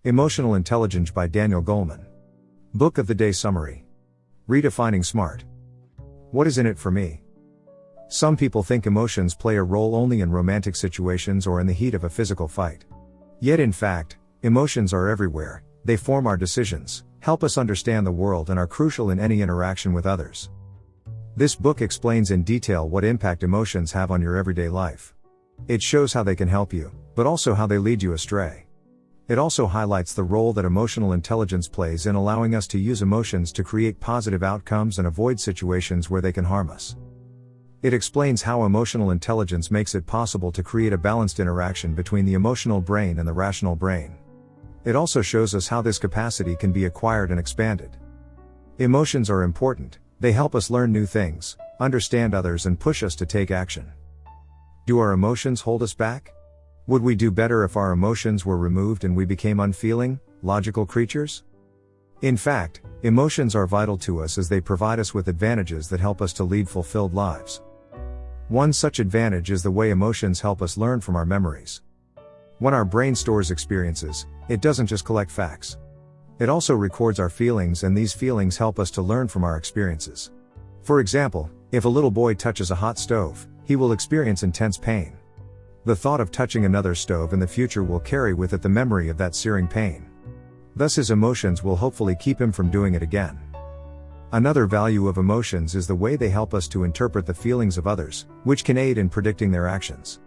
Emotional Intelligence by Daniel Goleman. Book of the Day Summary. Redefining SMART. What is in it for me? Some people think emotions play a role only in romantic situations or in the heat of a physical fight. Yet in fact, emotions are everywhere. They form our decisions, help us understand the world, and are crucial in any interaction with others. This book explains in detail what impact emotions have on your everyday life. It shows how they can help you, but also how they lead you astray. It also highlights the role that emotional intelligence plays in allowing us to use emotions to create positive outcomes and avoid situations where they can harm us. It explains how emotional intelligence makes it possible to create a balanced interaction between the emotional brain and the rational brain. It also shows us how this capacity can be acquired and expanded. Emotions are important. They help us learn new things, understand others, and push us to take action. Do our emotions hold us back? Would we do better if our emotions were removed and we became unfeeling, logical creatures? In fact, emotions are vital to us as they provide us with advantages that help us to lead fulfilled lives. One such advantage is the way emotions help us learn from our memories. When our brain stores experiences, it doesn't just collect facts. It also records our feelings, and these feelings help us to learn from our experiences. For example, if a little boy touches a hot stove, he will experience intense pain. The thought of touching another stove in the future will carry with it the memory of that searing pain. Thus his emotions will hopefully keep him from doing it again. Another value of emotions is the way they help us to interpret the feelings of others, which can aid in predicting their actions.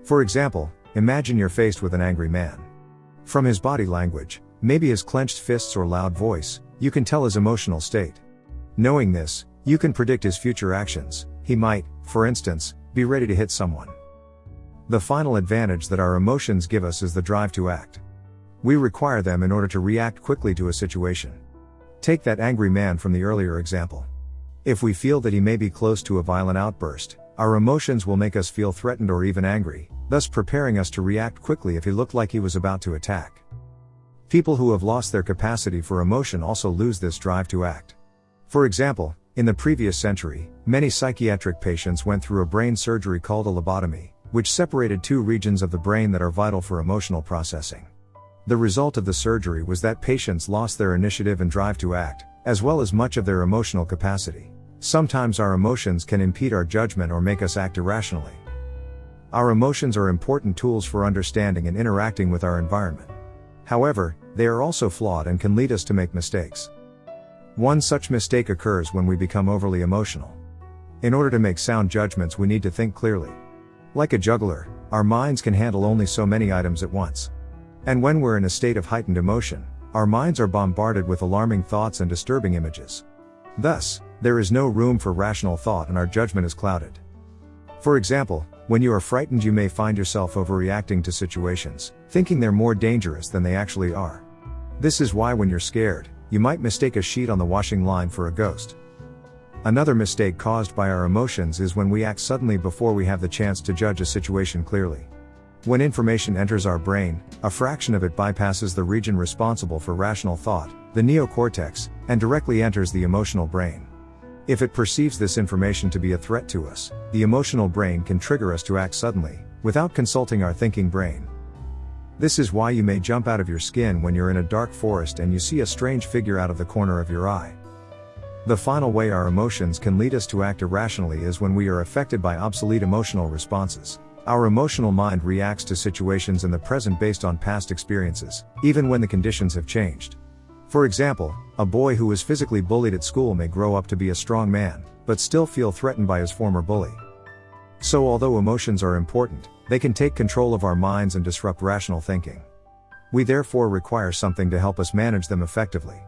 For example, imagine you're faced with an angry man. From his body language, maybe his clenched fists or loud voice, you can tell his emotional state. Knowing this, you can predict his future actions. He might, for instance, be ready to hit someone. The final advantage that our emotions give us is the drive to act. We require them in order to react quickly to a situation. Take that angry man from the earlier example. If we feel that he may be close to a violent outburst, our emotions will make us feel threatened or even angry, thus preparing us to react quickly if he looked like he was about to attack. People who have lost their capacity for emotion also lose this drive to act. For example, in the previous century, many psychiatric patients went through a brain surgery called a lobotomy, which separated two regions of the brain that are vital for emotional processing. The result of the surgery was that patients lost their initiative and drive to act, as well as much of their emotional capacity. Sometimes our emotions can impede our judgment or make us act irrationally. Our emotions are important tools for understanding and interacting with our environment. However, they are also flawed and can lead us to make mistakes. One such mistake occurs when we become overly emotional. In order to make sound judgments, we need to think clearly. Like a juggler, our minds can handle only so many items at once. And when we're in a state of heightened emotion, our minds are bombarded with alarming thoughts and disturbing images. Thus, there is no room for rational thought and our judgment is clouded. For example, when you are frightened, you may find yourself overreacting to situations, thinking they're more dangerous than they actually are. This is why when you're scared, you might mistake a sheet on the washing line for a ghost. Another mistake caused by our emotions is when we act suddenly before we have the chance to judge a situation clearly. When information enters our brain, a fraction of it bypasses the region responsible for rational thought, the neocortex, and directly enters the emotional brain. If it perceives this information to be a threat to us, the emotional brain can trigger us to act suddenly, without consulting our thinking brain. This is why you may jump out of your skin when you're in a dark forest and you see a strange figure out of the corner of your eye. The final way our emotions can lead us to act irrationally is when we are affected by obsolete emotional responses. Our emotional mind reacts to situations in the present based on past experiences, even when the conditions have changed. For example, a boy who was physically bullied at school may grow up to be a strong man, but still feel threatened by his former bully. So although emotions are important, they can take control of our minds and disrupt rational thinking. We therefore require something to help us manage them effectively.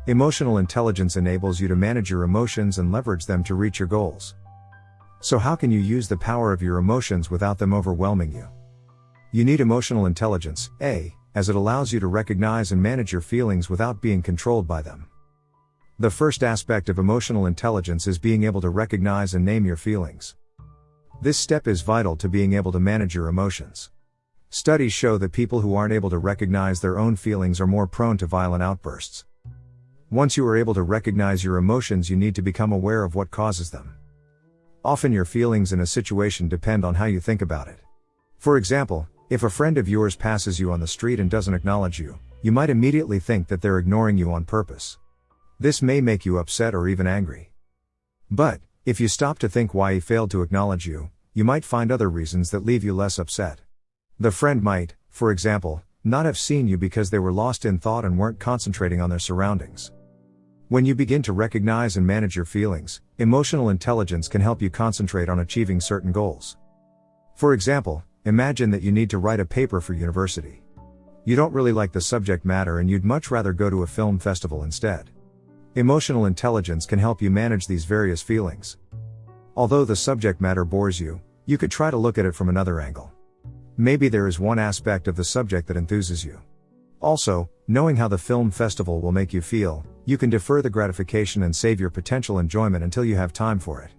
Emotional intelligence enables you to manage your emotions and leverage them to reach your goals. So how can you use the power of your emotions without them overwhelming you? You need emotional intelligence, as it allows you to recognize and manage your feelings without being controlled by them. The first aspect of emotional intelligence is being able to recognize and name your feelings. This step is vital to being able to manage your emotions. Studies show that people who aren't able to recognize their own feelings are more prone to violent outbursts. Once you are able to recognize your emotions, you need to become aware of what causes them. Often your feelings in a situation depend on how you think about it. For example, if a friend of yours passes you on the street and doesn't acknowledge you, you might immediately think that they're ignoring you on purpose. This may make you upset or even angry. But, if you stop to think why he failed to acknowledge you, you might find other reasons that leave you less upset. The friend might, for example, not have seen you because they were lost in thought and weren't concentrating on their surroundings. When you begin to recognize and manage your feelings, emotional intelligence can help you concentrate on achieving certain goals. For example, imagine that you need to write a paper for university. You don't really like the subject matter and you'd much rather go to a film festival instead. Emotional intelligence can help you manage these various feelings. Although the subject matter bores you, you could try to look at it from another angle. Maybe there is one aspect of the subject that enthuses you. Also, knowing how the film festival will make you feel, you can defer the gratification and save your potential enjoyment until you have time for it.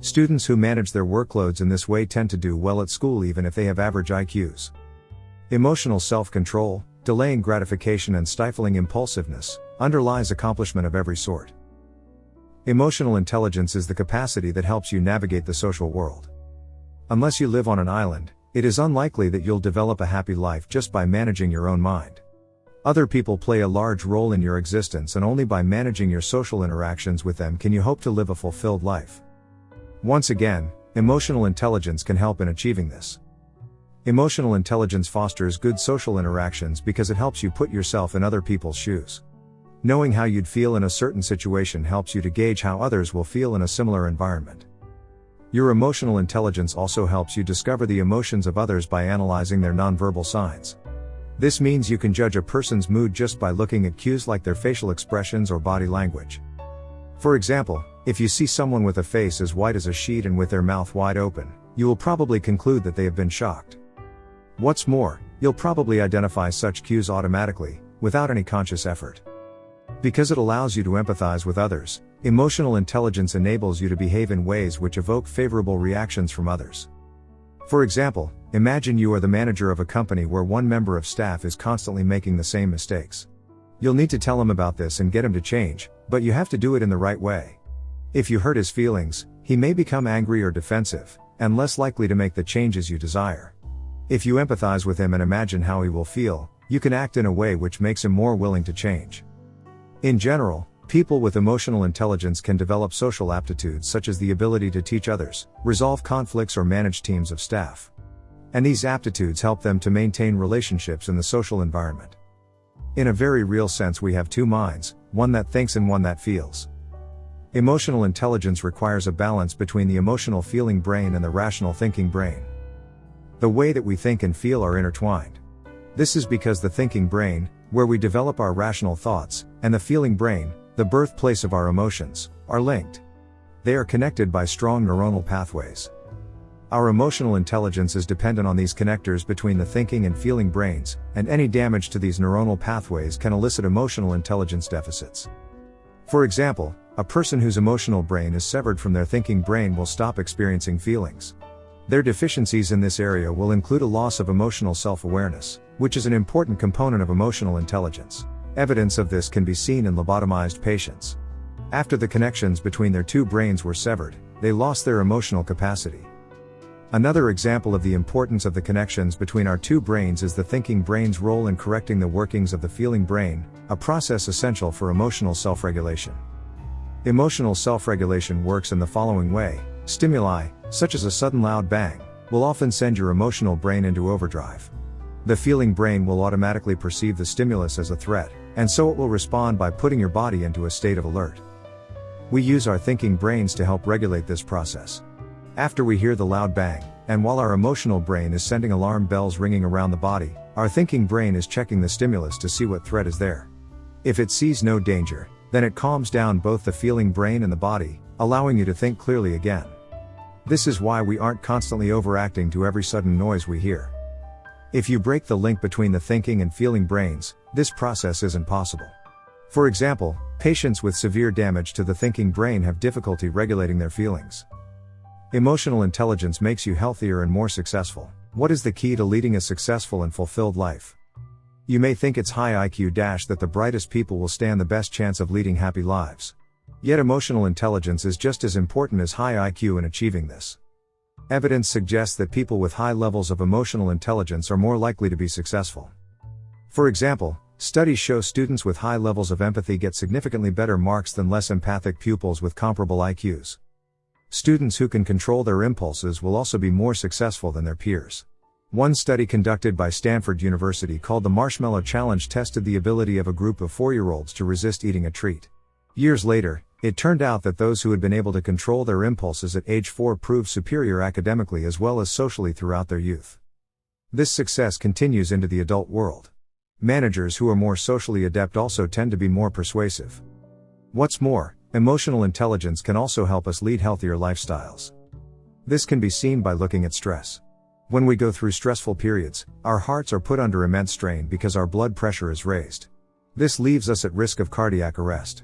Students who manage their workloads in this way tend to do well at school even if they have average IQs. Emotional self-control, delaying gratification and stifling impulsiveness, underlies accomplishment of every sort. Emotional intelligence is the capacity that helps you navigate the social world. Unless you live on an island, it is unlikely that you'll develop a happy life just by managing your own mind. Other people play a large role in your existence, and only by managing your social interactions with them can you hope to live a fulfilled life. Once again, emotional intelligence can help in achieving this. Emotional intelligence fosters good social interactions because it helps you put yourself in other people's shoes. Knowing how you'd feel in a certain situation helps you to gauge how others will feel in a similar environment. Your emotional intelligence also helps you discover the emotions of others by analyzing their nonverbal signs. This means you can judge a person's mood just by looking at cues like their facial expressions or body language. For example, if you see someone with a face as white as a sheet and with their mouth wide open, you will probably conclude that they have been shocked. What's more, you'll probably identify such cues automatically, without any conscious effort. Because it allows you to empathize with others, emotional intelligence enables you to behave in ways which evoke favorable reactions from others. For example, imagine you are the manager of a company where one member of staff is constantly making the same mistakes. You'll need to tell him about this and get him to change, but you have to do it in the right way. If you hurt his feelings, he may become angry or defensive, and less likely to make the changes you desire. If you empathize with him and imagine how he will feel, you can act in a way which makes him more willing to change. In general, people with emotional intelligence can develop social aptitudes such as the ability to teach others, resolve conflicts or manage teams of staff. And these aptitudes help them to maintain relationships in the social environment. In a very real sense, we have two minds, one that thinks and one that feels. Emotional intelligence requires a balance between the emotional feeling brain and the rational thinking brain. The way that we think and feel are intertwined. This is because the thinking brain, where we develop our rational thoughts, and the feeling brain, the birthplace of our emotions, are linked. They are connected by strong neuronal pathways. Our emotional intelligence is dependent on these connectors between the thinking and feeling brains, and any damage to these neuronal pathways can elicit emotional intelligence deficits. For example, a person whose emotional brain is severed from their thinking brain will stop experiencing feelings. Their deficiencies in this area will include a loss of emotional self-awareness, which is an important component of emotional intelligence. Evidence of this can be seen in lobotomized patients. After the connections between their two brains were severed, they lost their emotional capacity. Another example of the importance of the connections between our two brains is the thinking brain's role in correcting the workings of the feeling brain, a process essential for emotional self-regulation. Emotional self-regulation works in the following way. Stimuli, such as a sudden loud bang, will often send your emotional brain into overdrive. The feeling brain will automatically perceive the stimulus as a threat, and so it will respond by putting your body into a state of alert. We use our thinking brains to help regulate this process. After we hear the loud bang, and while our emotional brain is sending alarm bells ringing around the body, our thinking brain is checking the stimulus to see what threat is there. If it sees no danger, then it calms down both the feeling brain and the body, allowing you to think clearly again. This is why we aren't constantly overacting to every sudden noise we hear. If you break the link between the thinking and feeling brains, this process isn't possible. For example, patients with severe damage to the thinking brain have difficulty regulating their feelings. Emotional intelligence makes you healthier and more successful. What is the key to leading a successful and fulfilled life? You may think it's high IQ that the brightest people will stand the best chance of leading happy lives. Yet emotional intelligence is just as important as high IQ in achieving this. Evidence suggests that people with high levels of emotional intelligence are more likely to be successful. For example, Studies show students with high levels of empathy get significantly better marks than less empathic pupils with comparable IQs. Students who can control their impulses will also be more successful than their peers. One study conducted by Stanford University called the Marshmallow Challenge tested the ability of a group of 4-year-olds to resist eating a treat. Years later, it turned out that those who had been able to control their impulses at age 4 proved superior academically as well as socially throughout their youth. This success continues into the adult world. Managers who are more socially adept also tend to be more persuasive. What's more, emotional intelligence can also help us lead healthier lifestyles. This can be seen by looking at stress. When we go through stressful periods, our hearts are put under immense strain because our blood pressure is raised. This leaves us at risk of cardiac arrest.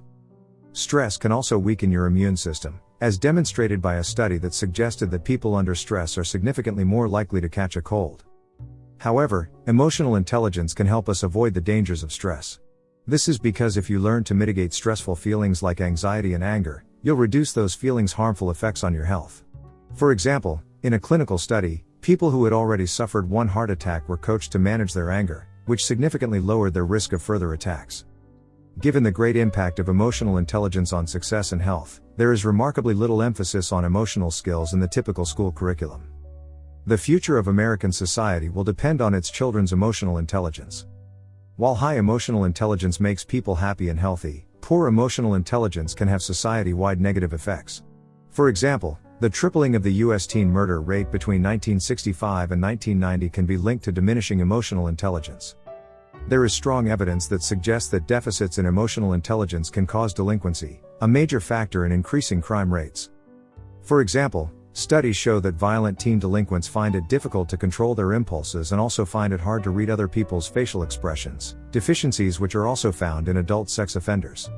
Stress can also weaken your immune system, as demonstrated by a study that suggested that people under stress are significantly more likely to catch a cold. However, emotional intelligence can help us avoid the dangers of stress. This is because if you learn to mitigate stressful feelings like anxiety and anger, you'll reduce those feelings' harmful effects on your health. For example, in a clinical study, people who had already suffered one heart attack were coached to manage their anger, which significantly lowered their risk of further attacks. Given the great impact of emotional intelligence on success and health, there is remarkably little emphasis on emotional skills in the typical school curriculum. The future of American society will depend on its children's emotional intelligence. While high emotional intelligence makes people happy and healthy, poor emotional intelligence can have society-wide negative effects. For example, the tripling of the U.S. teen murder rate between 1965 and 1990 can be linked to diminishing emotional intelligence. There is strong evidence that suggests that deficits in emotional intelligence can cause delinquency, a major factor in increasing crime rates. For example, studies show that violent teen delinquents find it difficult to control their impulses and also find it hard to read other people's facial expressions, deficiencies which are also found in adult sex offenders.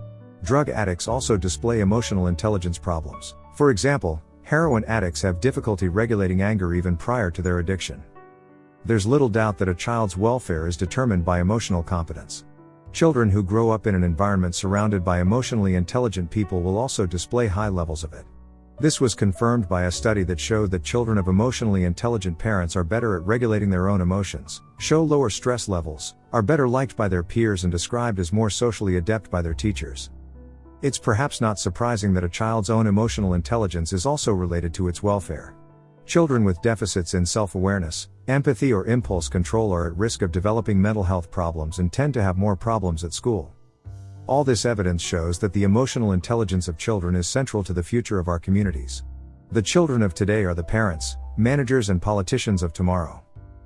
Drug addicts also display emotional intelligence problems. For example, heroin addicts have difficulty regulating anger even prior to their addiction. There's little doubt that a child's welfare is determined by emotional competence. Children who grow up in an environment surrounded by emotionally intelligent people will also display high levels of it. This was confirmed by a study that showed that children of emotionally intelligent parents are better at regulating their own emotions, show lower stress levels, are better liked by their peers and described as more socially adept by their teachers. It's perhaps not surprising that a child's own emotional intelligence is also related to its welfare. Children with deficits in self-awareness, empathy or impulse control are at risk of developing mental health problems and tend to have more problems at school. All this evidence shows that the emotional intelligence of children is central to the future of our communities. The children of today are the parents, managers and politicians of tomorrow.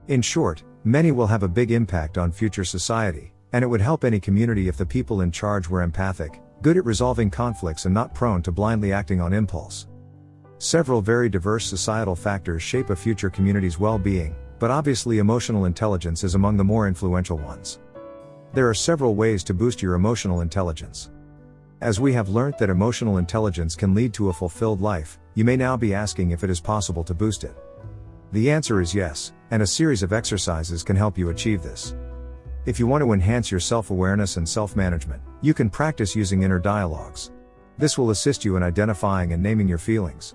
In short, many will have a big impact on future society, and it would help any community if the people in charge were empathic, good at resolving conflicts and not prone to blindly acting on impulse. Several very diverse societal factors shape a future community's well-being, but obviously emotional intelligence is among the more influential ones. There are several ways to boost your emotional intelligence. As we have learnt that emotional intelligence can lead to a fulfilled life, you may now be asking if it is possible to boost it. The answer is yes, and a series of exercises can help you achieve this. If you want to enhance your self-awareness and self-management, you can practice using inner dialogues. This will assist you in identifying and naming your feelings.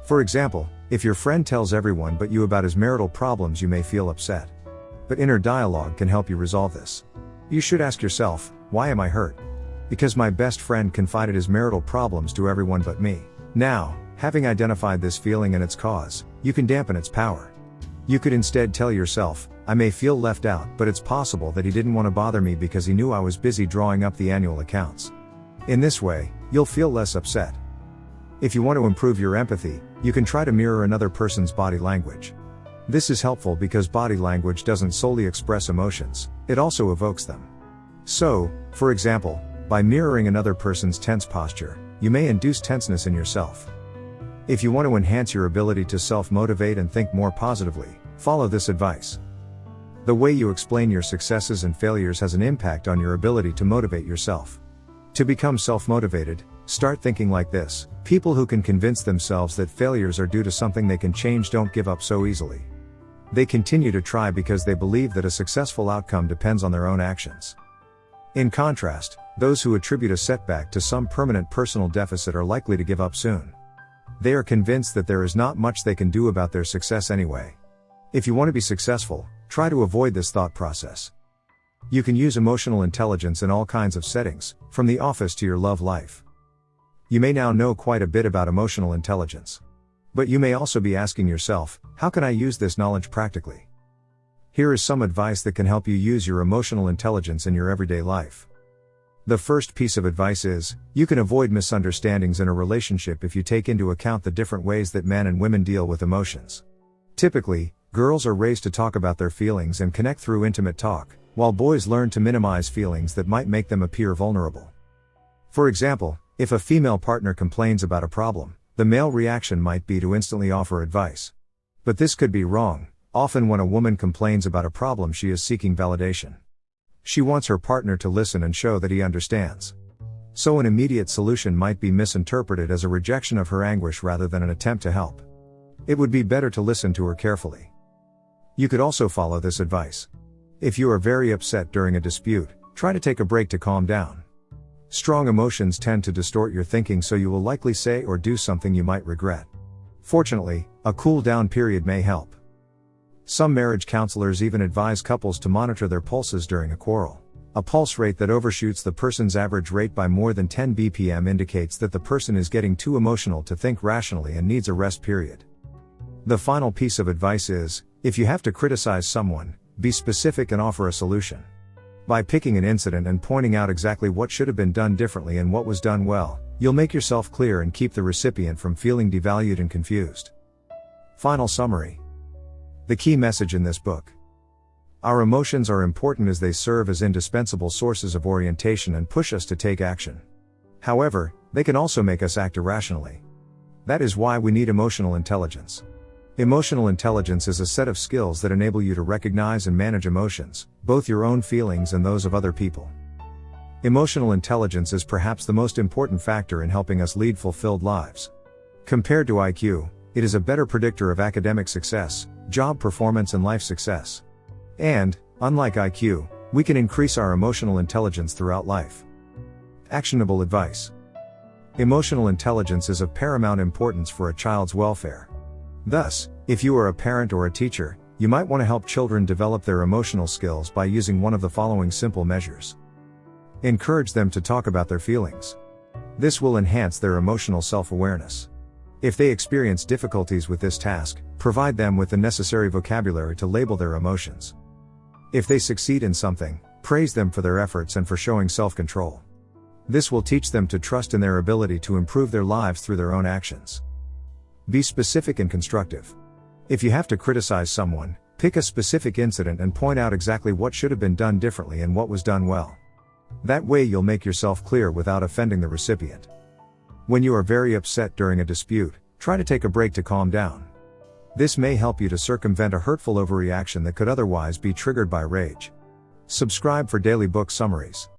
For example, if your friend tells everyone but you about his marital problems, you may feel upset. But inner dialogue can help you resolve this. You should ask yourself, why am I hurt? Because my best friend confided his marital problems to everyone but me. Now, having identified this feeling and its cause, you can dampen its power. You could instead tell yourself, I may feel left out, but it's possible that he didn't want to bother me because he knew I was busy drawing up the annual accounts. In this way, you'll feel less upset. If you want to improve your empathy, you can try to mirror another person's body language. This is helpful because body language doesn't solely express emotions, it also evokes them. So, for example, by mirroring another person's tense posture, you may induce tenseness in yourself. If you want to enhance your ability to self-motivate and think more positively, follow this advice. The way you explain your successes and failures has an impact on your ability to motivate yourself. To become self-motivated, start thinking like this: people who can convince themselves that failures are due to something they can change don't give up so easily. They continue to try because they believe that a successful outcome depends on their own actions. In contrast, those who attribute a setback to some permanent personal deficit are likely to give up soon. They are convinced that there is not much they can do about their success anyway. If you want to be successful, try to avoid this thought process. You can use emotional intelligence in all kinds of settings, from the office to your love life. You may now know quite a bit about emotional intelligence. But you may also be asking yourself, how can I use this knowledge practically? Here is some advice that can help you use your emotional intelligence in your everyday life. The first piece of advice is, you can avoid misunderstandings in a relationship if you take into account the different ways that men and women deal with emotions. Typically, girls are raised to talk about their feelings and connect through intimate talk, while boys learn to minimize feelings that might make them appear vulnerable. For example, if a female partner complains about a problem, the male reaction might be to instantly offer advice. But this could be wrong. Often when a woman complains about a problem, she is seeking validation. She wants her partner to listen and show that he understands. So an immediate solution might be misinterpreted as a rejection of her anguish rather than an attempt to help. It would be better to listen to her carefully. You could also follow this advice. If you are very upset during a dispute, try to take a break to calm down. Strong emotions tend to distort your thinking, so you will likely say or do something you might regret. Fortunately, a cool down period may help. Some marriage counselors even advise couples to monitor their pulses during a quarrel. A pulse rate that overshoots the person's average rate by more than 10 bpm indicates that the person is getting too emotional to think rationally and needs a rest period. The final piece of advice is, if you have to criticize someone, be specific and offer a solution. By picking an incident and pointing out exactly what should have been done differently and what was done well, you'll make yourself clear and keep the recipient from feeling devalued and confused. Final summary. The key message in this book. Our emotions are important as they serve as indispensable sources of orientation and push us to take action. However, they can also make us act irrationally. That is why we need emotional intelligence. Emotional intelligence is a set of skills that enable you to recognize and manage emotions, both your own feelings and those of other people. Emotional intelligence is perhaps the most important factor in helping us lead fulfilled lives. Compared to IQ, it is a better predictor of academic success, job performance and life success. And, unlike IQ, we can increase our emotional intelligence throughout life. Actionable advice. Emotional intelligence is of paramount importance for a child's welfare. Thus, if you are a parent or a teacher, you might want to help children develop their emotional skills by using one of the following simple measures. Encourage them to talk about their feelings. This will enhance their emotional self-awareness. If they experience difficulties with this task, provide them with the necessary vocabulary to label their emotions. If they succeed in something, praise them for their efforts and for showing self-control. This will teach them to trust in their ability to improve their lives through their own actions. Be specific and constructive. If you have to criticize someone, pick a specific incident and point out exactly what should have been done differently and what was done well. That way you'll make yourself clear without offending the recipient. When you are very upset during a dispute, try to take a break to calm down. This may help you to circumvent a hurtful overreaction that could otherwise be triggered by rage. Subscribe for daily book summaries.